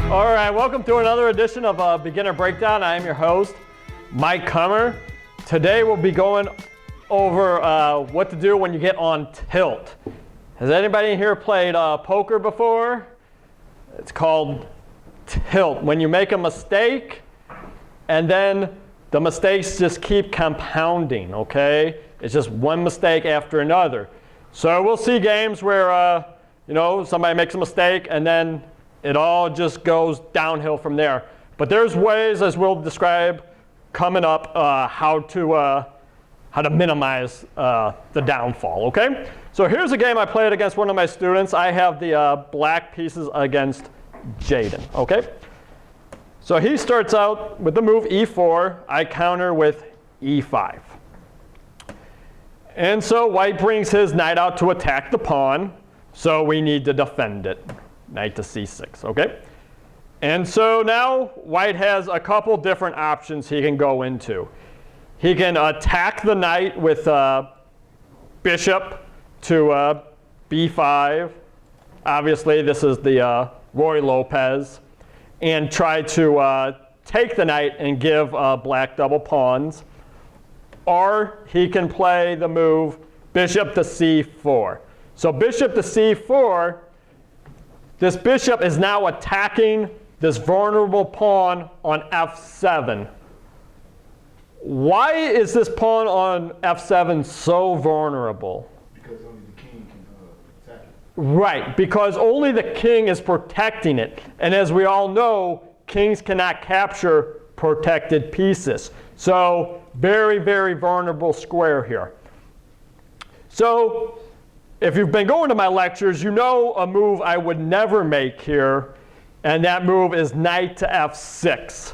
All right, welcome to another edition of Beginner Breakdown. I am your host, Mike Kummer. Today we'll be going over what to do when you get on tilt. Has anybody in here played poker before? It's called tilt. When you make a mistake and then the mistakes just keep compounding, okay? It's just one mistake after another. So we'll see games where somebody makes a mistake and then it all just goes downhill from there. But there's ways, as we'll describe coming up, how to minimize the downfall, okay? So here's a game I played against one of my students. I have the black pieces against Jaden, okay? So he starts out with the move e4. I counter with e5. And so white brings his knight out to attack the pawn. So we need to defend it. Knight to c6, okay? And so now white has a couple different options he can go into. He can attack the knight with bishop to b5. Obviously, this is the Roy Lopez. And try to take the knight and give black double pawns. Or he can play the move bishop to c4. So bishop to c4, this bishop is now attacking this vulnerable pawn on f7. Why is this pawn on f7 so vulnerable? Because only the king can attack it. Right, because only the king is protecting it. And as we all know, kings cannot capture protected pieces. So very, very vulnerable square here. So if you've been going to my lectures, you know a move I would never make here, and that move is knight to f6,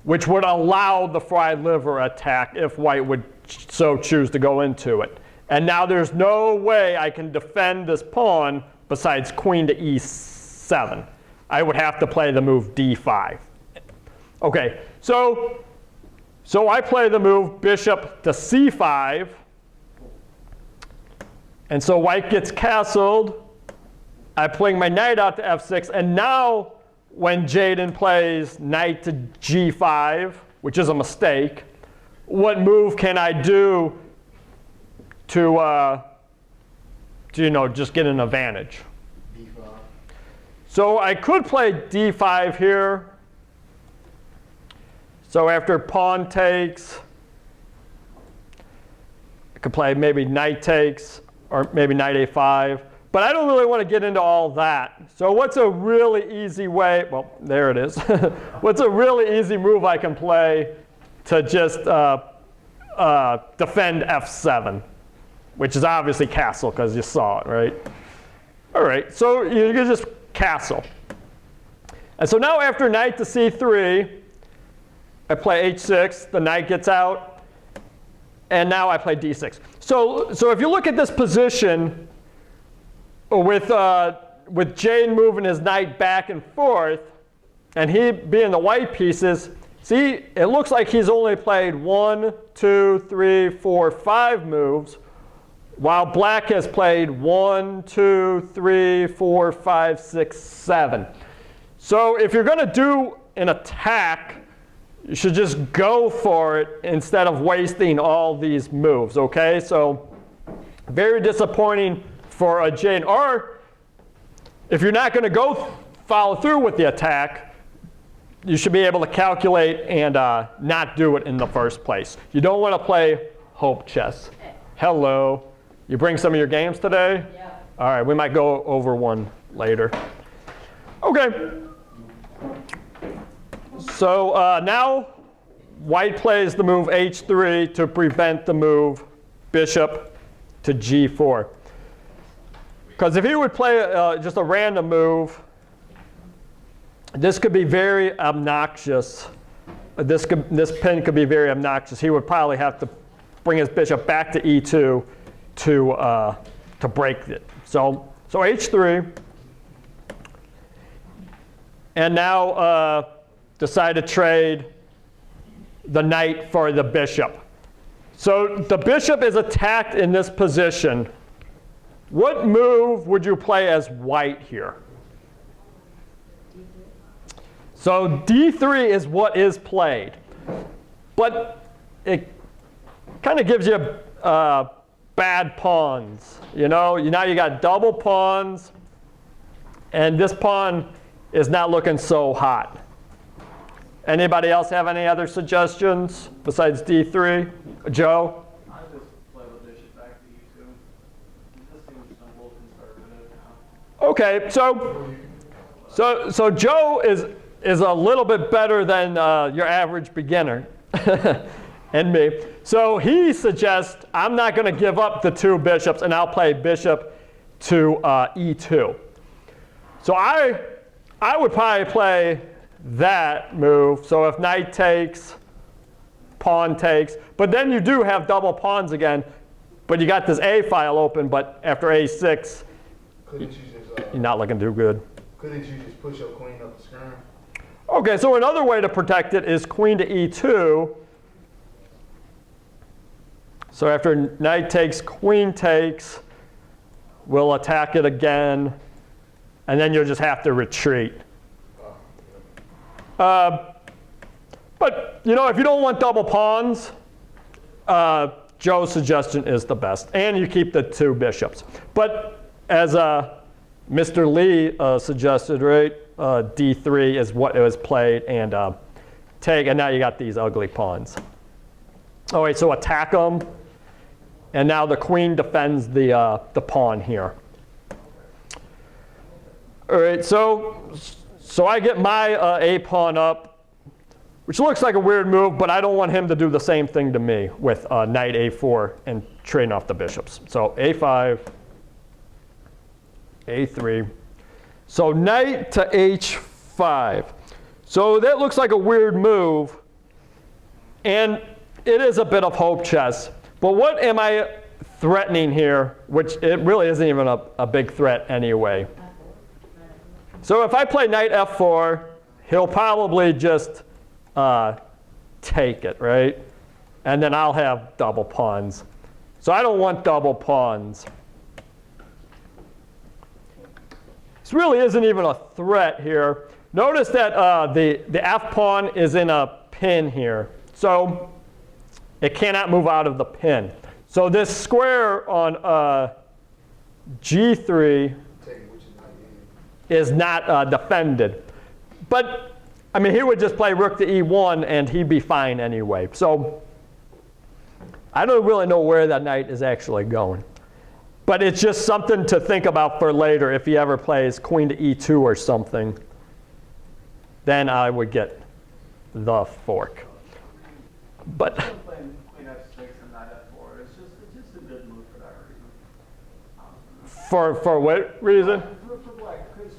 which would allow the fried liver attack if white would so choose to go into it. And now there's no way I can defend this pawn besides queen to e7. I would have to play the move d5. Okay, so I play the move bishop to c5. And so white gets castled. I bring my knight out to f6. And now when Jaden plays knight to g5, which is a mistake, what move can I do to just get an advantage? D5. So I could play d5 here. So after pawn takes, I could play maybe knight takes, or maybe knight a5. But I don't really want to get into all that. So what's a really easy way? Well, there it is. What's a really easy move I can play to just defend f7, which is obviously castle because you saw it, right? All right, so you can just castle. And so now after knight to c3, I play h6. The knight gets out. And now I play d6. So if you look at this position with Jaden moving his knight back and forth, and he being the white pieces, see, it looks like he's only played 1, 2, 3, 4, 5 moves, while black has played 1, 2, 3, 4, 5, 6, 7. So if you're going to do an attack, you should just go for it instead of wasting all these moves, okay? So very disappointing for a Jaden. Or if you're not going to follow through with the attack, you should be able to calculate and not do it in the first place. You don't want to play hope chess. Hello. You bring some of your games today? Yeah. All right, we might go over one later. Okay. So now white plays the move h3 to prevent the move bishop to g4. Because if he would play just a random move, this could be very obnoxious. This pin could be very obnoxious. He would probably have to bring his bishop back to e2 to break it. So h3. And now decide to trade the knight for the bishop. So the bishop is attacked in this position. What move would you play as white here? So d3 is what is played. But it kind of gives you bad pawns. You know, now you got double pawns, and this pawn is not looking so hot. Anybody else have any other suggestions besides d3? Joe? I just play the bishop back to e2. This seems a little conservative now. Okay, so Joe is a little bit better than your average beginner and me. So he suggests I'm not going to give up the 2 bishops, and I'll play bishop to e2. So I would probably play that move. So if knight takes, pawn takes, but then you do have double pawns again, but you got this A file open, but after a6, Couldn't you just, you're not looking too good. couldn't you just push your queen up the skirm? Okay, so another way to protect it is queen to e2. So after knight takes, queen takes, we'll attack it again, and then you'll just have to retreat. But you know, if you don't want double pawns, Joe's suggestion is the best, and you keep the 2 bishops. But as Mr. Lee suggested, right, d3 is what it was played, and take, and now you got these ugly pawns. All right, so attack them, and now the queen defends the pawn here. All right, so I get my A pawn up, which looks like a weird move, but I don't want him to do the same thing to me with knight A4 and trading off the bishops. So A5, A3. So knight to H5. So that looks like a weird move, and it is a bit of hope chess. But what am I threatening here, which it really isn't even a big threat anyway. So if I play knight F4, he'll probably just take it, right? And then I'll have double pawns. So I don't want double pawns. This really isn't even a threat here. Notice that the F pawn is in a pin here. So it cannot move out of the pin. So this square on G3 is not defended. But I mean, he would just play rook to E1 and he'd be fine anyway. So I don't really know where that knight is actually going. But it's just something to think about for later. If he ever plays queen to E2 or something, then I would get the fork. But Playing queen f6 and knight f4, it's just a good move for that reason. for what reason? For black, because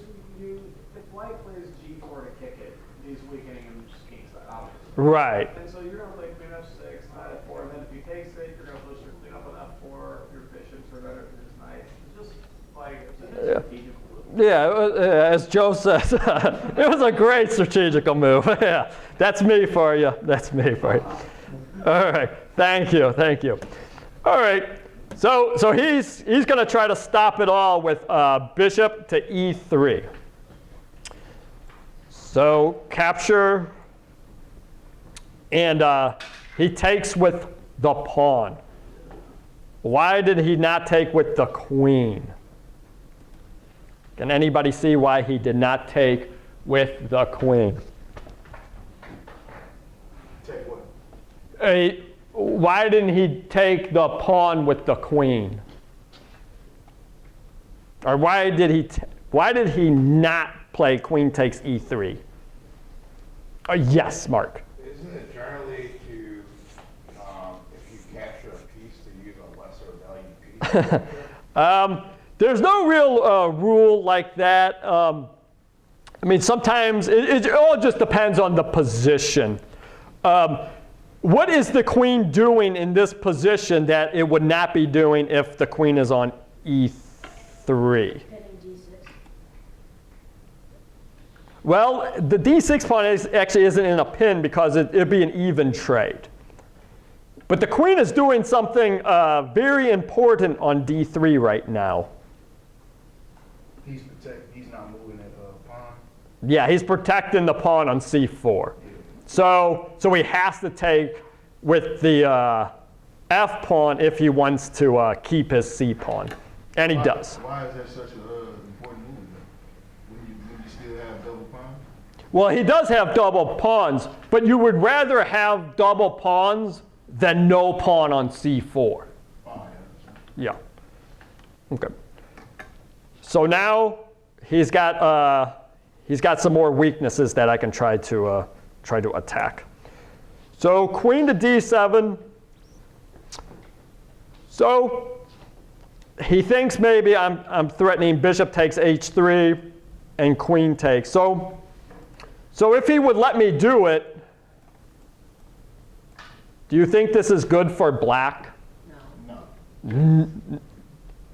if white plays g4 to kick it, he's weakening his king side, obviously. Right. And so you're going to play queen f6, knight f4, and then if he takes it, you're going to push your queen up on f4, your bishops are better than his knight. It's just like, it's a strategic move. Yeah, as Joe says, it was a great strategical move. Yeah, that's me for you. That's me for you. All right, thank you, thank you. All right, so he's going to try to stop it all with bishop to E3. So capture, and he takes with the pawn. Why did he not take with the queen? Can anybody see why he did not take with the queen? Take what? Why didn't he take the pawn with the queen? Or why did he not play queen takes E3? Yes, Mark. Isn't it generally to, if you capture a piece, to use a lesser value piece? There's no real rule like that. I mean, sometimes it all just depends on the position. What is the queen doing in this position that it would not be doing if the queen is on E3? Well, the D6 pawn actually isn't in a pin because it'd be an even trade. But the queen is doing something very important on d3 right now. He's not moving that pawn. Yeah, he's protecting the pawn on c4. So he has to take with the f pawn if he wants to keep his c pawn, and he does. Why is that such an important move? When you still have double pawn? Well, he does have double pawns, but you would rather have double pawns than no pawn on c4. Oh, yeah. Yeah. Okay. So now he's got some more weaknesses that I can try to attack. So queen to d7. So he thinks maybe I'm threatening bishop takes h3 and queen takes. So if he would let me do it, do you think this is good for black? No.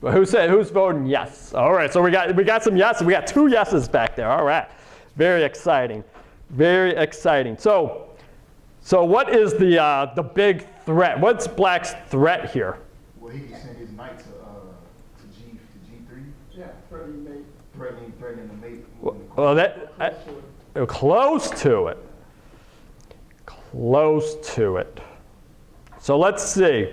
Who's voting yes? All right, so we got some yeses. We got 2 yeses back there. All right, very exciting, very exciting. So what is the big threat? What's black's threat here? Well, he can send his knight to G3. Yeah, threatening mate. Threatening the mate. Well, close to it. Close to it. So let's see.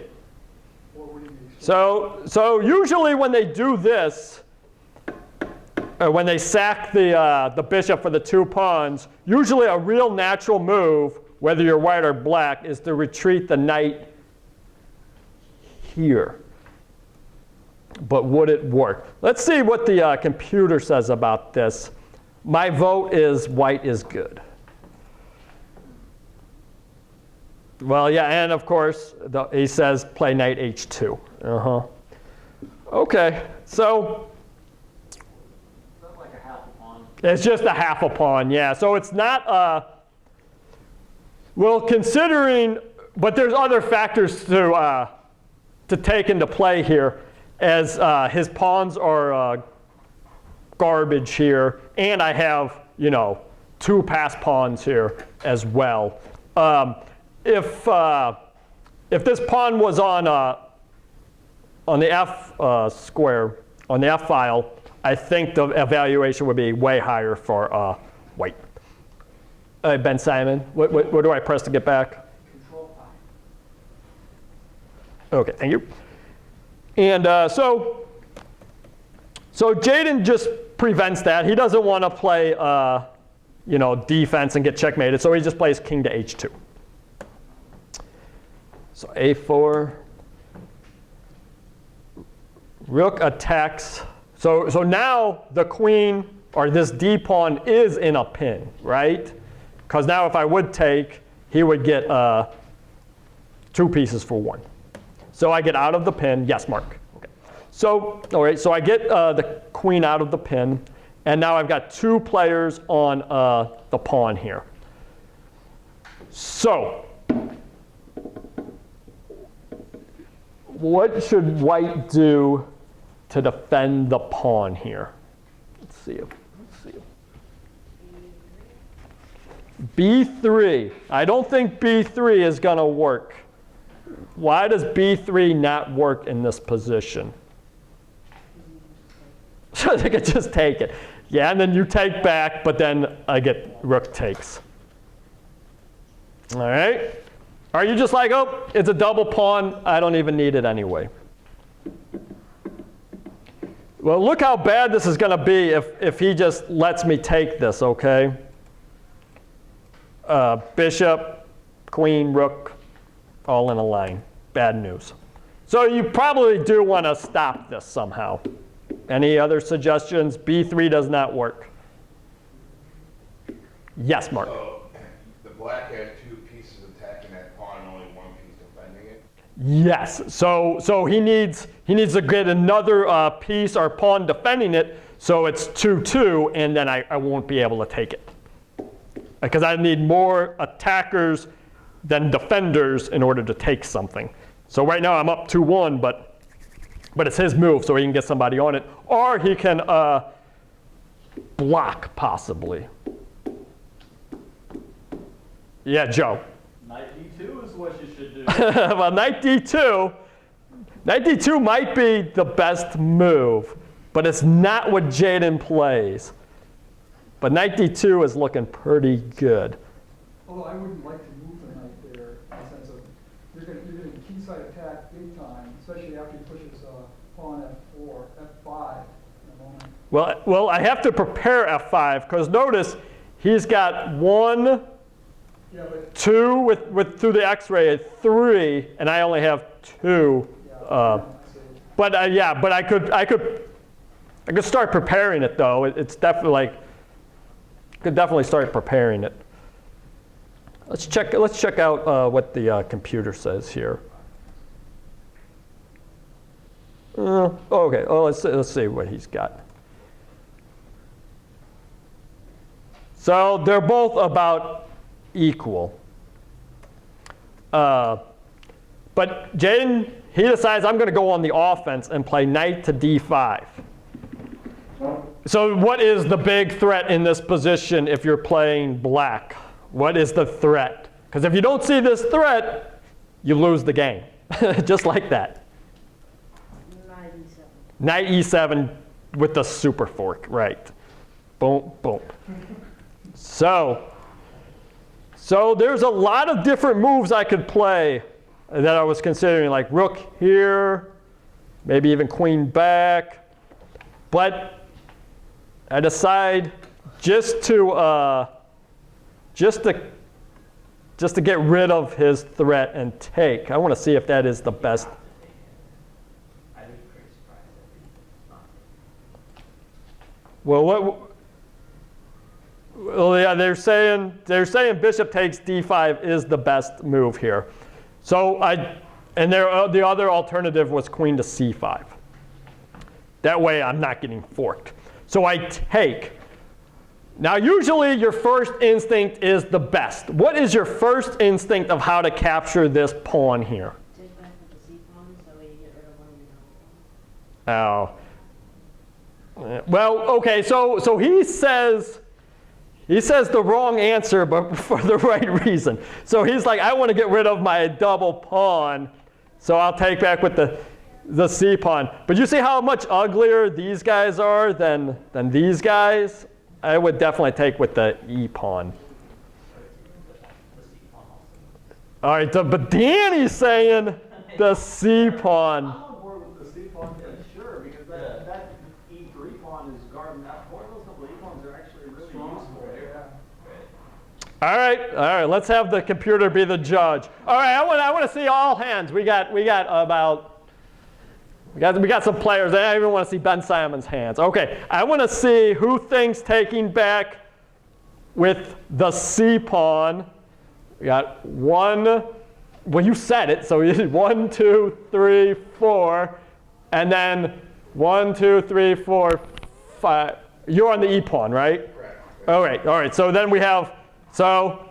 So usually when they do this, when they sack the bishop for the 2 pawns, usually a real natural move, whether you're white or black, is to retreat the knight here. But would it work? Let's see what the computer says about this. My vote is white is good. Well, yeah, and of course, he says play knight h2. Okay, so That's like a half a pawn. it's just a half a pawn, yeah. So it's not, well, considering, but there's other factors to take into play here, as his pawns are garbage here, and I have, 2 pass pawns here as well. If this pawn was on the F square, on the F file, I think the evaluation would be way higher for white. Ben Simon, what do I press to get back? Control 5. Okay, thank you. And so Jaden just prevents that. He doesn't want to play defense and get checkmated, so he just plays king to h2. So a4. Rook attacks. So now the queen, or this d pawn, is in a pin, right? Because now if I would take, he would get 2 pieces for 1. So I get out of the pin. Yes, Mark. Okay. So, all right, so I get the queen out of the pin. And now I've got 2 players on the pawn here. So what should white do to defend the pawn here? Let's see. B3. I don't think B3 is going to work. Why does B3 not work in this position? So they could just take it. Yeah, and then you take back, but then I get rook takes. All right. Are you just like, oh, it's a double pawn, I don't even need it anyway? Well, look how bad this is going to be if he just lets me take this, okay? Bishop, queen, rook, all in a line. Bad news. So you probably do want to stop this somehow. Any other suggestions? B3 does not work. Yes, Mark. So the black has 2 pieces attacking that pawn and only 1 piece defending it? Yes. So he needs to get another piece or pawn defending it, so it's 2-2, and then I won't be able to take it. Because I need more attackers than defenders in order to take something. So right now I'm up 2-1, but it's his move, so he can get somebody on it. Or he can block, possibly. Yeah, Joe. Knight Knight D2 is what you should do. Well, knight D2 might be the best move, but it's not what Jaden plays. But knight D2 is looking pretty good. Although I wouldn't like to move the knight there in the sense of you're getting quayside attack big time, especially after he pushes pawn F4, F5 in a moment. Well, I have to prepare F5 because notice he's got 1, Yeah, but 2 with through the X-ray, 3, and I only have 2. But I could start preparing it though. It's definitely like could definitely start preparing it. Let's check out what the computer says here. Okay. Oh, let's see what he's got. So they're both about equal. But Jaden, he decides I'm going to go on the offense and play knight to d5. So what is the big threat in this position if you're playing black? What is the threat? Because if you don't see this threat, you lose the game. Just like that. Knight e7 with the super fork, right. Boom, boom. So there's a lot of different moves I could play that I was considering, like rook here, maybe even queen back. But I decide just to get rid of his threat and take. I want to see if that is the best. Well, yeah, they're saying bishop takes d5 is the best move here. So the other alternative was queen to c5. That way I'm not getting forked. So I take. Now usually your first instinct is the best. What is your first instinct of how to capture this pawn here? Take back with the C pawn so you get rid of one of your double pawns. Oh. Well, okay, so he says the wrong answer, but for the right reason. So he's like, I want to get rid of my double pawn, so I'll take back with the C pawn. But you see how much uglier these guys are than these guys? I would definitely take with the E pawn. All right, but Danny's saying the C pawn. I'm on board with the C pawn, yeah, sure, because that E3 pawn is guarding that pawn. Those couple E pawns are actually really useful here. All right, let's have the computer be the judge. All right, I want to see all hands. We got some players. I even want to see Ben Simon's hands. Okay, I want to see who thinks taking back with the C pawn. We got 1. Well, you said it, so you did 1, 2, 3, 4, and then 1, 2, 3, 4, 5. You're on the E pawn, right? Correct. All right. So then we have so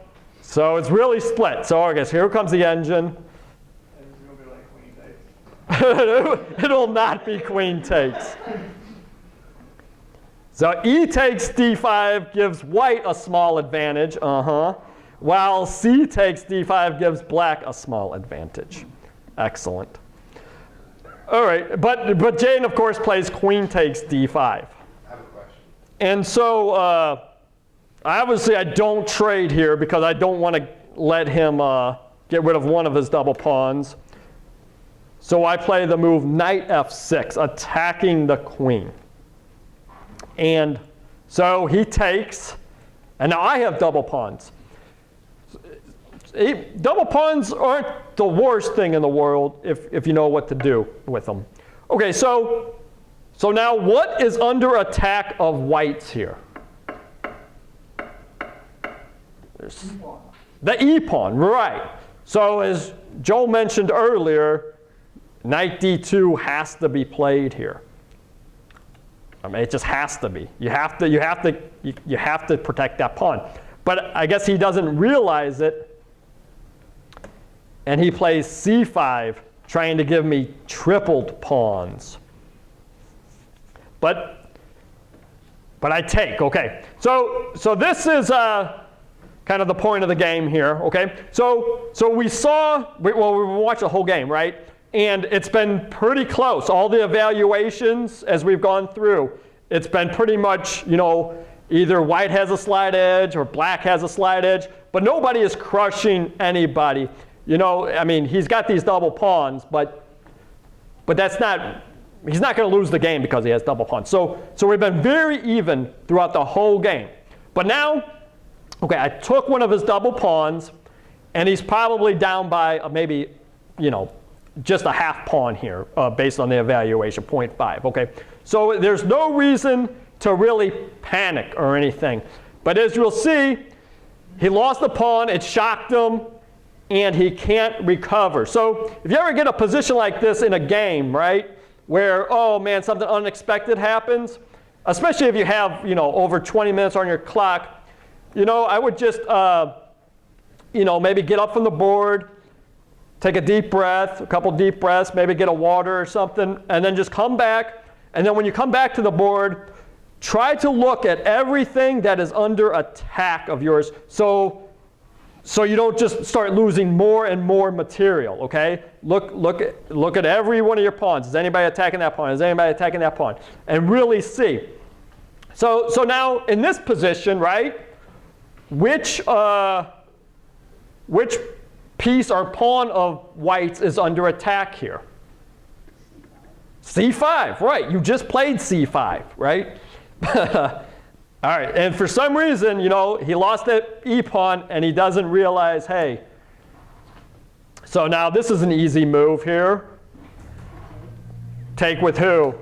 it's really split. So I guess here comes the engine. And it's going to be like queen takes. It'll not be queen takes. So E takes d5 gives white a small advantage, while C takes d5 gives black a small advantage. Excellent. All right, but Jaden, of course, plays queen takes d5. I have a question. And so obviously I don't trade here because I don't want to let him get rid of one of his double pawns. So I play the move knight f6, attacking the queen. And so he takes, and now I have double pawns. Double pawns aren't the worst thing in the world if you know what to do with them. Okay, so now what is under attack of whites here? There's the E pawn, right. So as Joel mentioned earlier, knight d2 has to be played here. I mean, it just has to be. You have to protect that pawn. But I guess he doesn't realize it, and he plays c5, trying to give me tripled pawns. But I take. Okay. So this is kind kind of the point of the game here, okay? So we watched the whole game, right? And it's been pretty close. All the evaluations as we've gone through, it's been pretty much, either white has a slight edge or black has a slight edge, but nobody is crushing anybody. I mean, he's got these double pawns, but he's not going to lose the game because he has double pawns. So we've been very even throughout the whole game. But now, okay, I took one of his double pawns, and he's probably down by maybe, just a half pawn here based on the evaluation, 0.5, okay? So there's no reason to really panic or anything. But as you'll see, he lost the pawn, it shocked him, and he can't recover. So if you ever get a position like this in a game, right, where, oh man, something unexpected happens, especially if you have, over 20 minutes on your clock, I would just, maybe get up from the board, take a deep breath, a couple deep breaths, maybe get a water or something, and then just come back. And then when you come back to the board, try to look at everything that is under attack of yours so you don't just start losing more and more material, okay? Look at every one of your pawns. Is anybody attacking that pawn? Is anybody attacking that pawn? And really see. So now in this position, right, which piece or pawn of white's is under attack here? C5, right. You just played C5, right? All right, and for some reason, he lost that e-pawn and he doesn't realize, hey. So now this is an easy move here. Take with who?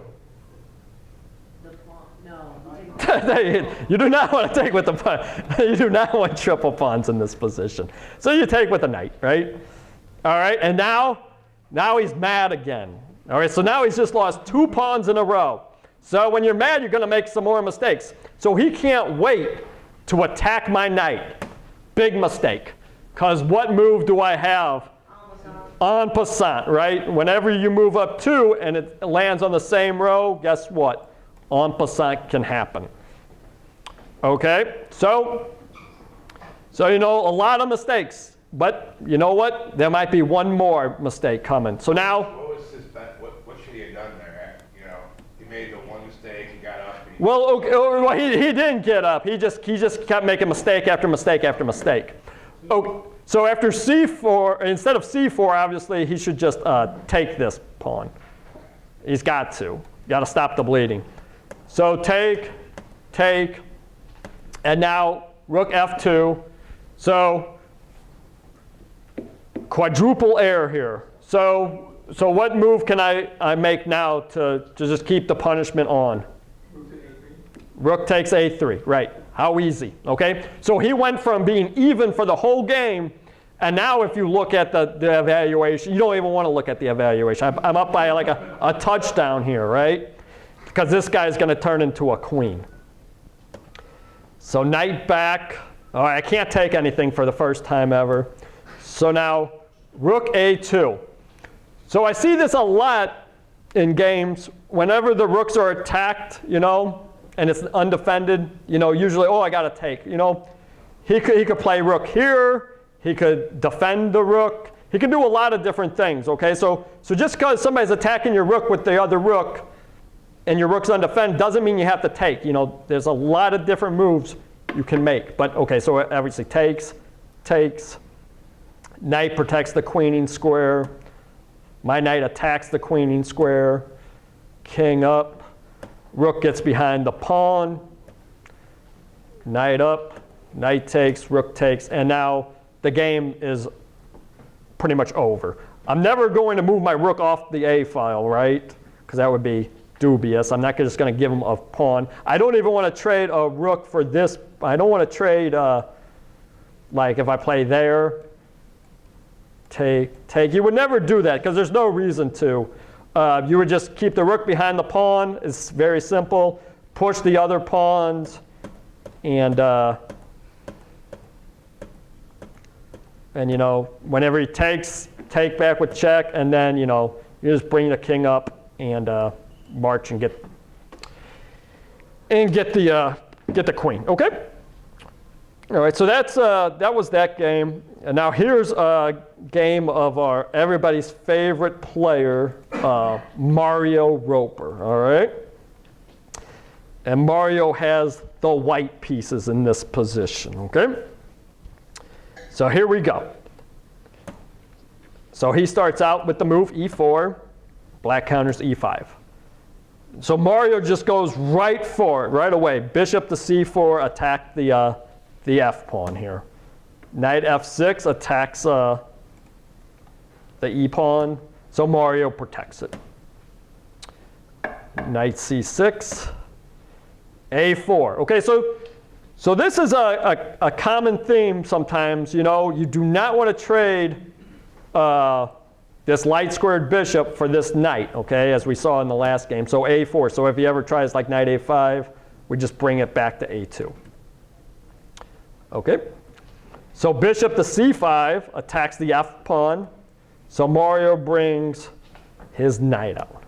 The pawn, no. You do not want to take with the pawn. You do not want triple pawns in this position. So you take with the knight, right? All right, and now he's mad again. All right, so now he's just lost 2 pawns in a row. So when you're mad, you're going to make some more mistakes. So he can't wait to attack my knight. Big mistake. Because what move do I have? En passant, right? Whenever you move up 2 and it lands on the same row, guess what? En passant can happen. Okay, so a lot of mistakes. But you know what? There might be one more mistake coming. So now, what should he have done there? He made the one mistake. He got up. He didn't get up. He just kept making mistake after mistake after mistake. Okay, so after C4, instead of C4, obviously he should just take this pawn. He's got to. Got to stop the bleeding. So take, and now rook F2. So quadruple air here. So what move can I make now to just keep the punishment on? Rook takes A3, right. How easy, okay? So he went from being even for the whole game, and now if you look at the evaluation, you don't even want to look at the evaluation. I'm up by like a touchdown here, right? Because this guy's going to turn into a queen. So knight back. All right, I can't take anything for the first time ever. So now rook A2. So I see this a lot in games. Whenever the rooks are attacked, and it's undefended, usually, I got to take. He could play rook here. He could defend the rook. He could do a lot of different things, okay? So just because somebody's attacking your rook with the other rook and your rook's undefended doesn't mean you have to take. There's a lot of different moves you can make. But, okay, so obviously takes. Knight protects the queening square. My knight attacks the queening square. King up. Rook gets behind the pawn. Knight up. Knight takes, rook takes, and now the game is pretty much over. I'm never going to move my rook off the A file, right? Because that would be dubious. I'm not just going to give him a pawn. I don't even want to trade a rook for this. I don't want to trade, like if I play there, take. You would never do that because there's no reason to. You would just keep the rook behind the pawn. It's very simple. Push the other pawns, and whenever he takes, take back with check, and then you just bring the king up and march and get the queen. Okay. All right, so that was that game. And now here's a game of everybody's favorite player, Mario Roper, all right? And Mario has the white pieces in this position, okay? So here we go. So he starts out with the move e4, black counters e5. So Mario just goes right for it, right away. Bishop to c4, attack the f pawn here. Knight f6 attacks the e pawn, so Mario protects it. Knight c6, a4. Okay, so this is a common theme sometimes. You know, you do not want to trade this light squared bishop for this knight, okay, as we saw in the last game. So a4. So if he ever tries like knight a5, we just bring it back to a2. Okay. So bishop to c5 attacks the f pawn. So Mario brings his knight out.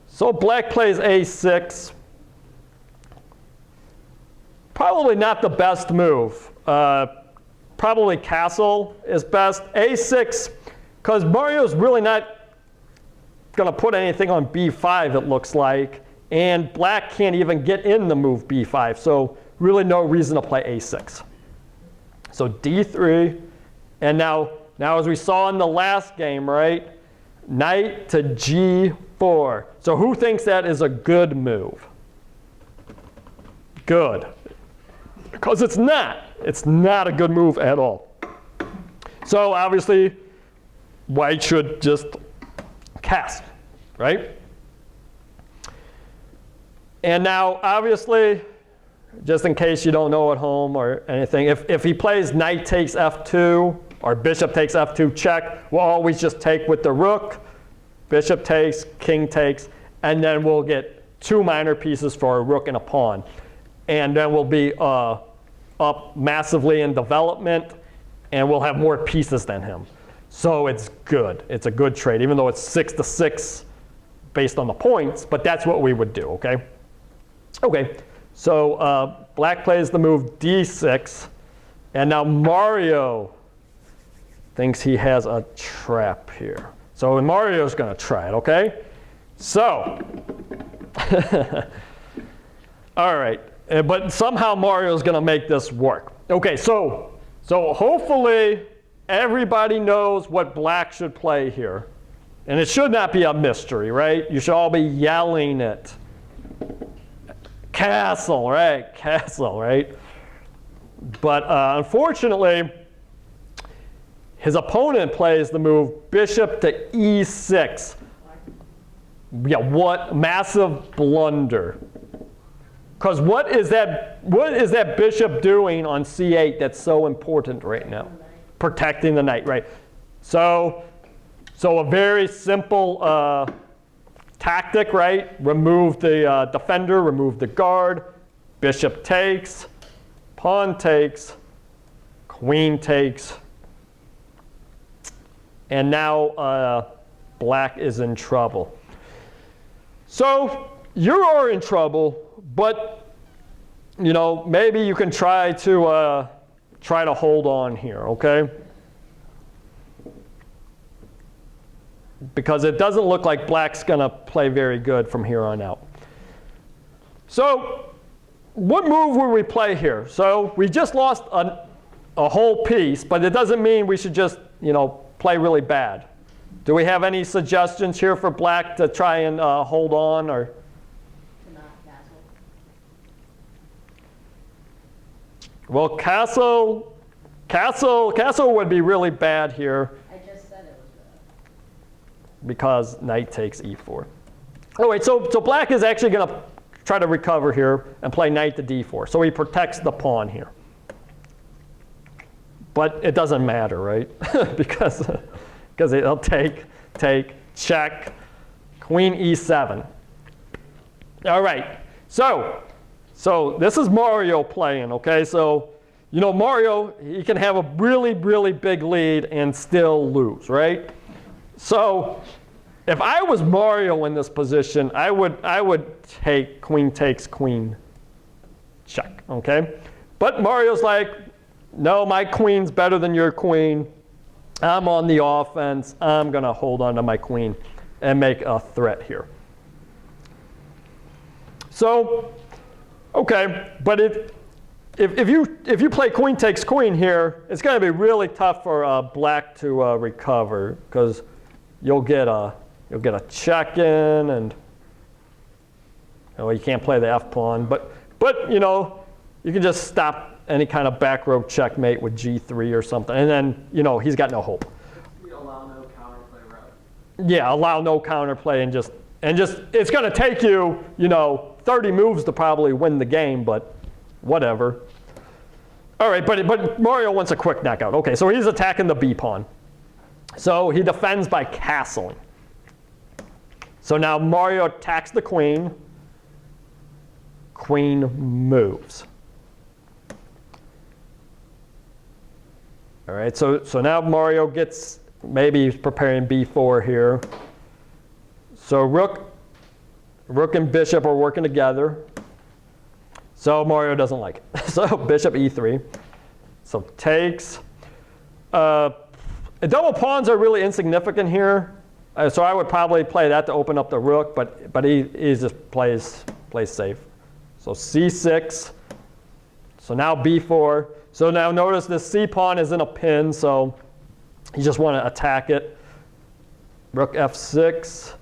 So black plays a6. Probably not the best move. Probably castle is best. a6, because Mario's really not going to put anything on b5, it looks like. And black can't even get in the move b5. So really no reason to play a6. So d3. And now as we saw in the last game, right? Knight to g4. So who thinks that is a good move? Good. Because it's not. It's not a good move at all. So obviously, white should just cast, right? And now, obviously, just in case you don't know at home or anything, if he plays knight takes f2 or bishop takes f2 check, we'll always just take with the rook, bishop takes, king takes, and then we'll get two minor pieces for a rook and a pawn. And then we'll be up massively in development, and we'll have more pieces than him. So it's good. It's a good trade, even though it's 6-6 based on the points, but that's what we would do, okay? Okay, so black plays the move d6, and now Mario thinks he has a trap here. So Mario's going to try it, okay? So, all right, but somehow Mario's going to make this work. Okay, so hopefully everybody knows what black should play here. And it should not be a mystery, right? You should all be yelling it. Castle, right? Castle, right? But unfortunately, his opponent plays the move bishop to e6. Yeah, what massive blunder. Because what is that bishop doing on c8 that's so important right now? Protecting the knight, right? So a very simple tactic, right? Remove the defender, remove the guard, bishop takes, pawn takes, queen takes, and now black is in trouble. So you're in trouble, but you know, maybe you can try to hold on here, okay? Because it doesn't look like black's going to play very good from here on out. So what move will we play here? So we just lost a whole piece, but it doesn't mean we should just, you know, play really bad. Do we have any suggestions here for black to try and hold on, or? To not castle. Well, castle would be really bad here. I just said it was bad. Because knight takes e4. Oh wait, so black is actually going to try to recover here and play knight to d4. So he protects the pawn here. But it doesn't matter, right? because it'll take, check, queen e7. All right, so this is Mario playing, okay? So, you know, Mario, he can have a really, really big lead and still lose, right? So if I was Mario in this position, I would take queen takes queen check, okay? But Mario's like, no, my queen's better than your queen. I'm on the offense. I'm going to hold on to my queen and make a threat here. So, okay, but if you play queen takes queen here, it's going to be really tough for black to recover, because you'll get a check in, and you can't play the F pawn. But you know, you can just stop any kind of back row checkmate with G3 or something, and then he's got no hope. We allow no counterplay route. Yeah, allow no counterplay, and just it's going to take you 30 moves to probably win the game, but whatever. All right, but Mario wants a quick knockout. Okay, so he's attacking the B pawn. So he defends by castling. So now Mario attacks the queen. Queen moves. All right, so now Mario gets, maybe he's preparing B4 here. So rook and bishop are working together. So Mario doesn't like it. So bishop E3. So takes. Double pawns are really insignificant here. So I would probably play that to open up the rook, but he just plays safe. So C6. So now B4. So now notice this C pawn is in a pin, so you just want to attack it. Rook F6.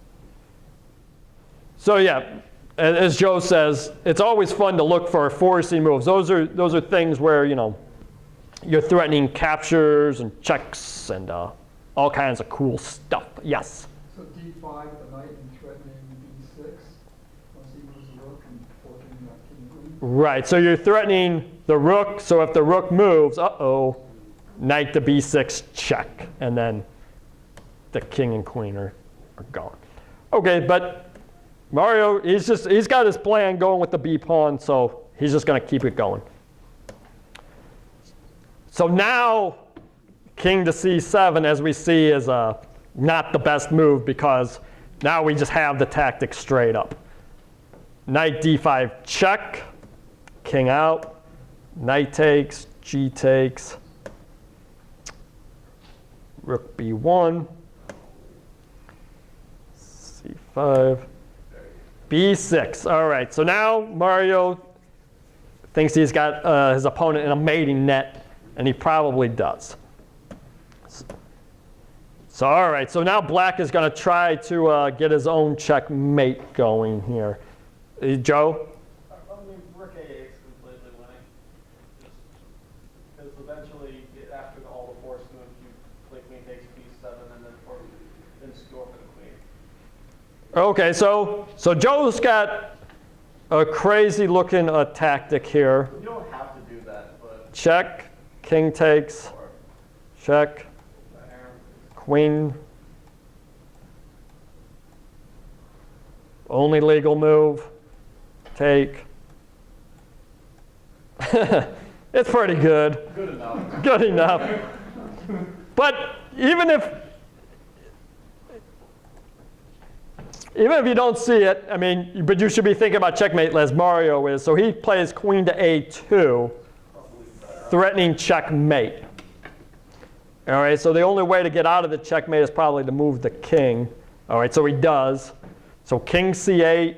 So yeah, as Joe says, it's always fun to look for forcing moves. Those are things where you're threatening captures and checks and all kinds of cool stuff. Yes. So D5 the knight and threatening B6. Once he moves the rook and forking king queen. Right. So you're threatening the rook. So if the rook moves, knight to B6 check, and then the king and queen are gone. Okay, but Mario, he's got his plan going with the B pawn, so he's just going to keep it going. So now king to C7, as we see, is not the best move, because now we just have the tactic straight up. Knight D5 check, king out, knight takes, G takes, rook B1, C5. B6. All right, so now Mario thinks he's got his opponent in a mating net, and he probably does. So all right, so now black is going to try to get his own checkmate going here. Joe? I mean, rook A8 is completely winning. Because eventually, after all the forced moves, you play queen takes B7 and then score for the queen. Okay, so Joe's got a crazy looking tactic here. You don't have to do that, but Check, king takes, check, queen. Only legal move, take. It's pretty good. good enough. Good enough. But even if you don't see it, I mean, but you should be thinking about checkmate as Mario is. So he plays queen to A2, threatening checkmate. All right, so the only way to get out of the checkmate is probably to move the king. All right, so he does. So king C8,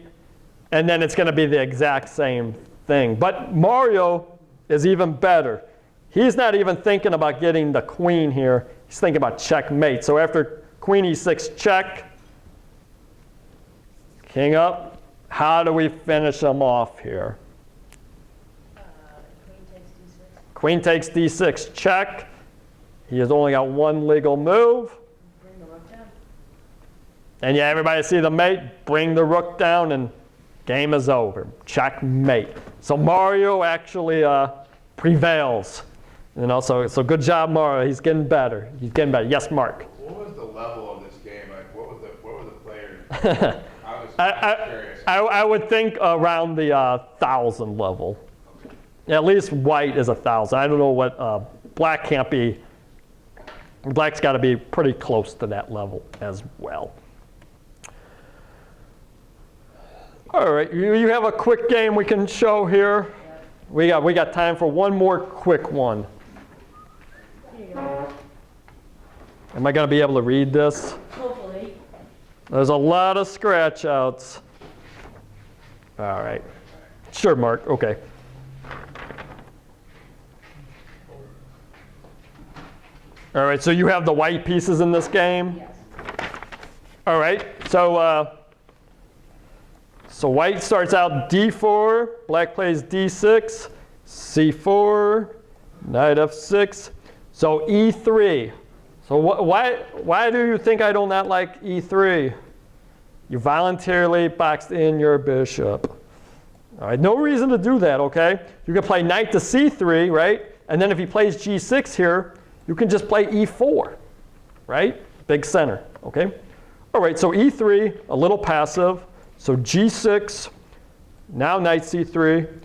and then it's going to be the exact same thing. But Mario is even better. He's not even thinking about getting the queen here. He's thinking about checkmate. So after queen E6 check, king up, how do we finish them off here? Queen takes D6. Queen takes D6 check. He has only got one legal move. Bring the rook down. And yeah, everybody see the mate, bring the rook down, and game is over. Checkmate. So Mario actually prevails. So good job, Mario. He's getting better. He's getting better. Yes, Mark. What was the level of this game? Like, what were the players? I would think around the 1,000 level. At least white is 1,000. I don't know what black can't be. Black's got to be pretty close to that level as well. All right, you have a quick game we can show here. We got time for one more quick one. Here you go. Am I going to be able to read this? Hopefully. There's a lot of scratch outs. All right. Sure, Mark. Okay. All right, so you have the white pieces in this game? Yes. All right, so white starts out D4, black plays D6, C4, knight F6, so E3. So why do you think I do not like E3? You voluntarily boxed in your bishop. All right, no reason to do that, okay? You can play knight to C3, right? And then if he plays G6 here, you can just play E4, right? Big center, okay? All right, so E3, a little passive. So G6, now knight C3.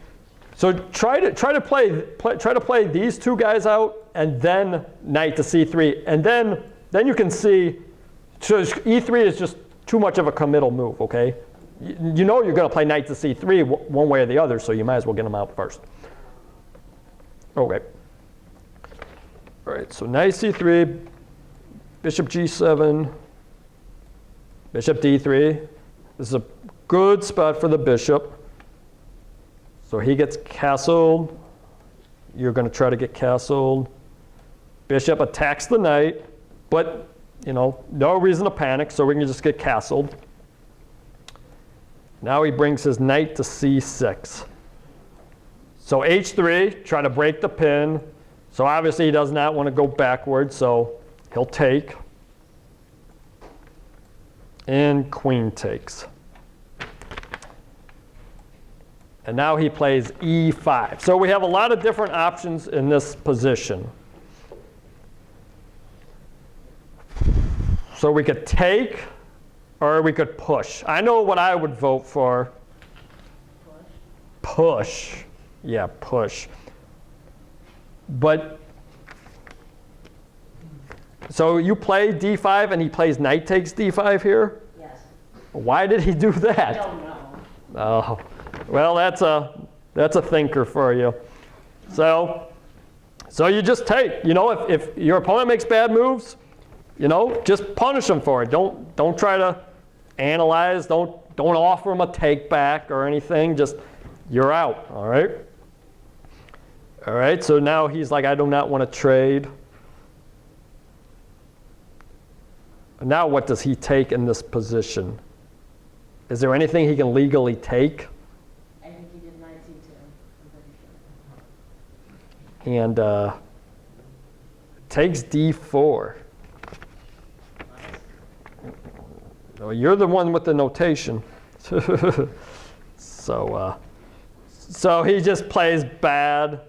So try to play these two guys out, and then knight to C3, and then you can see. So E3 is just too much of a committal move, okay? You know you're going to play knight to C3 one way or the other, so you might as well get them out first. Okay. All right, so knight C3, bishop G7, bishop D3. This is a good spot for the bishop. So he gets castled. You're going to try to get castled. Bishop attacks the knight, but no reason to panic, so we can just get castled. Now he brings his knight to C6. So H3, try to break the pin. So obviously he does not want to go backwards, so he'll take. And queen takes. And now he plays E5. So we have a lot of different options in this position. So we could take, or we could push. I know what I would vote for. Push. Yeah, push. But, so you play D5 and he plays knight takes D5 here? Yes. Why did he do that? I don't know. Oh, well, that's a thinker for you. So you just take. If your opponent makes bad moves, just punish them for it. Don't try to analyze. Don't offer him a take back or anything. Just you're out. All right. All right. So now he's like, I do not want to trade. Now what does he take in this position? Is there anything he can legally take? I think he did knight C2. I'm pretty sure. And takes D4. Oh, you're the one with the notation. So he just plays bad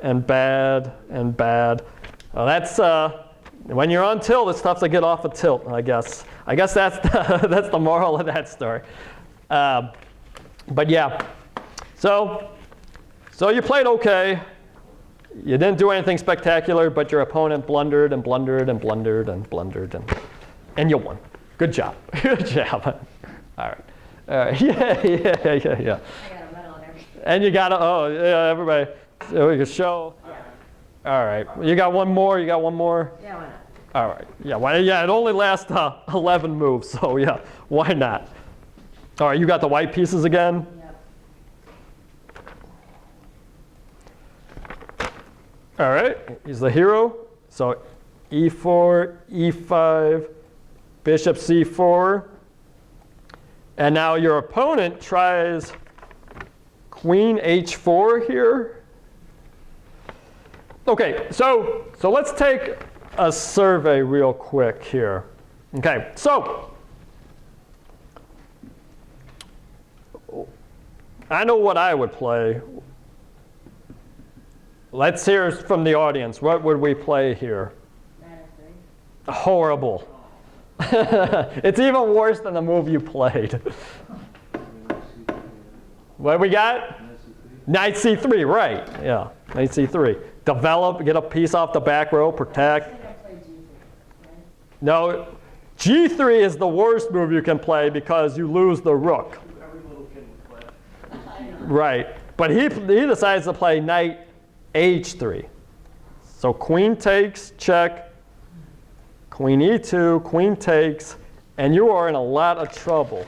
and bad and bad. Well, that's when you're on tilt, it's tough to get off a tilt, I guess. I guess that's the moral of that story. But yeah, so you played okay. You didn't do anything spectacular, but your opponent blundered and blundered and blundered and blundered, and you won. Good job. Good job. All right. Yeah. I got a medal and everything. And you got everybody. So we can show. Yeah. All right. You got one more? Yeah, why not? All right. Yeah, it only lasts 11 moves, so yeah, why not? All right, you got the white pieces again? Yep. All right, he's the hero. So E4, E5, bishop C4. And now your opponent tries queen H4 here. Okay, so let's take a survey real quick here. Okay, so I know what I would play. Let's hear from the audience. What would we play here? Horrible. It's even worse than the move you played. What we got? Knight C3, right. Yeah, knight C3. Develop, get a piece off the back row, protect. No, G3 is the worst move you can play because you lose the rook. Every little kid would play. Right. But he decides to play knight h3. So queen takes, check, queen e2, queen takes, and you are in a lot of trouble.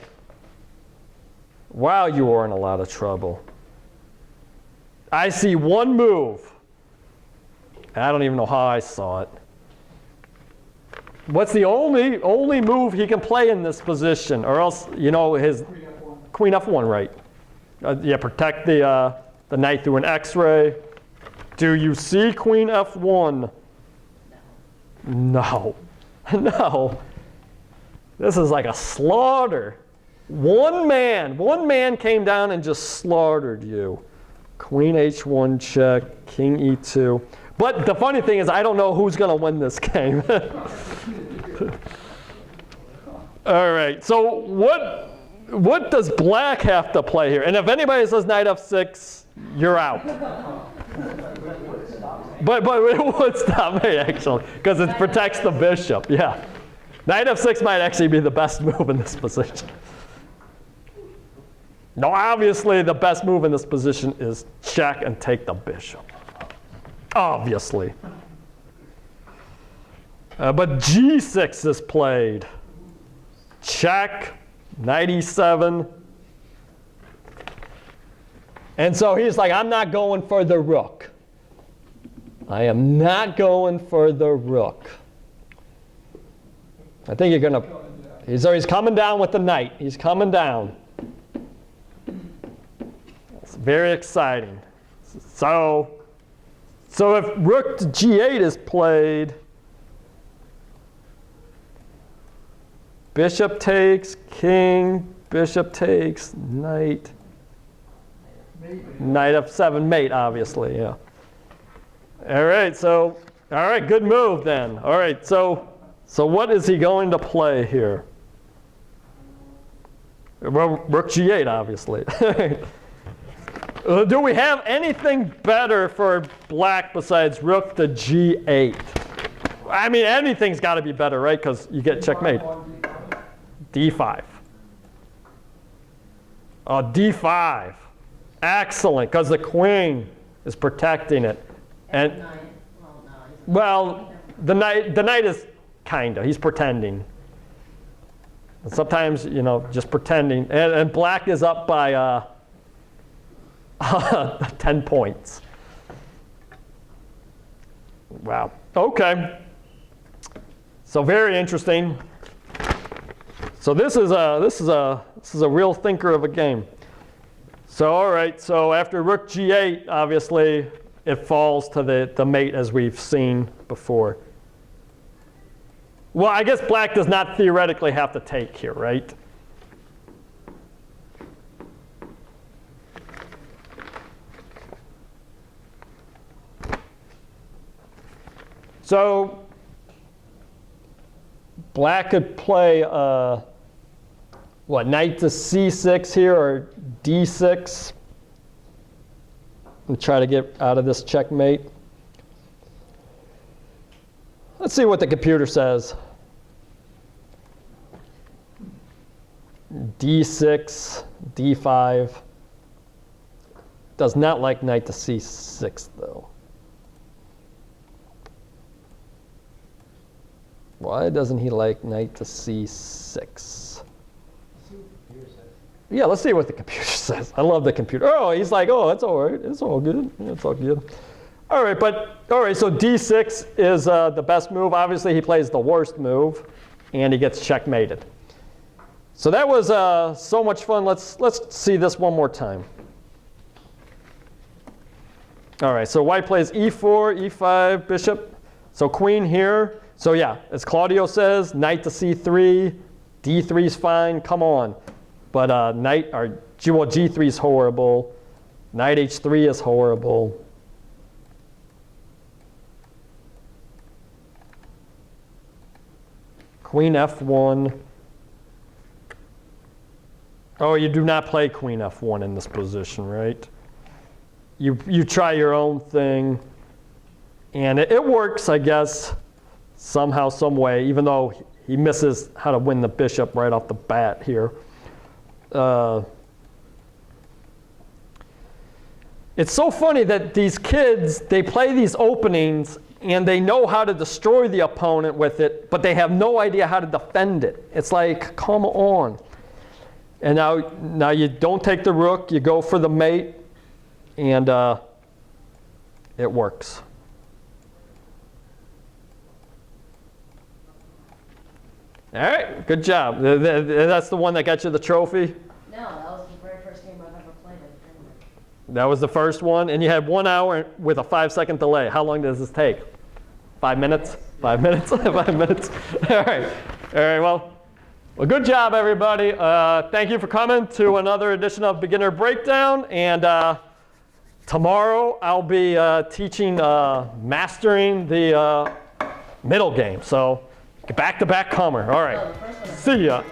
Wow, you are in a lot of trouble. I see one move. I don't even know how I saw it. What's the only move he can play in this position? Or else, you know, his queen f1, right? Yeah, protect the knight through an x-ray. Do you see queen f1? No. No. This is like a slaughter. One man came down and just slaughtered you. Queen h1 check, king e2. But the funny thing is, I don't know who's going to win this game. All right, so what does black have to play here? And if anybody says knight f6, you're out. But it would stop me, actually, because it protects the bishop, yeah. Knight f6 might actually be the best move in this position. No, obviously the best move in this position is check and take the bishop. Obviously. But g6 is played. Check, knight e7. And so he's like, I'm not going for the rook. I am not going for the rook. I think you're going to, he's coming down with the knight. He's coming down. It's very exciting. So if rook to g8 is played, bishop takes, king, bishop takes, knight, knight f7, mate, obviously, yeah. All right, good move then. All right, so what is he going to play here? Well, rook g8, obviously. Do we have anything better for black besides rook to g8? I mean, anything's got to be better, right? Because you get checkmate. d5. Oh, d5. Excellent, because the queen is protecting it. And well, the knight is kinda. He's pretending. And sometimes, you know, just pretending. And black is up by 10 points. Wow. Okay. So very interesting. So this is a real thinker of a game. So all right. So after rook g8, obviously it falls to the mate as we've seen before. Well, I guess black does not theoretically have to take here, right? So black could play, knight to c6 here, or d6, and try to get out of this checkmate. Let's see what the computer says. d6, d5. Does not like knight to c6, though. Why doesn't he like knight to c6? Yeah, let's see what the computer says. I love the computer. Oh, he's like, oh, it's all right. It's all good. It's all good. All right, so d6 is the best move. Obviously, he plays the worst move, and he gets checkmated. So that was so much fun. Let's see this one more time. All right, so white plays e4, e5, bishop. So queen here. So yeah, as Claudio says, knight to c3, d3 is fine. Come on. But g3 is horrible. Knight h3 is horrible. Queen f1. Oh, you do not play queen f1 in this position, right? You try your own thing, and it works, I guess, somehow, some way, even though he misses how to win the bishop right off the bat here. it's so funny that these kids, they play these openings and they know how to destroy the opponent with it, but they have no idea how to defend it. It's like, come on. And now you don't take the rook, you go for the mate, and it works. All right, good job. That's the one that got you the trophy? No, that was the very first game I've ever played it. That was the first one, and you had 1 hour with a 5-second delay. How long does this take? 5 minutes? 5 minutes? 5 minutes? All right, well, good job, everybody. Thank you for coming to another edition of Beginner Breakdown, and tomorrow I'll be teaching mastering the middle game, so back-to-back Kummer. All right, see ya.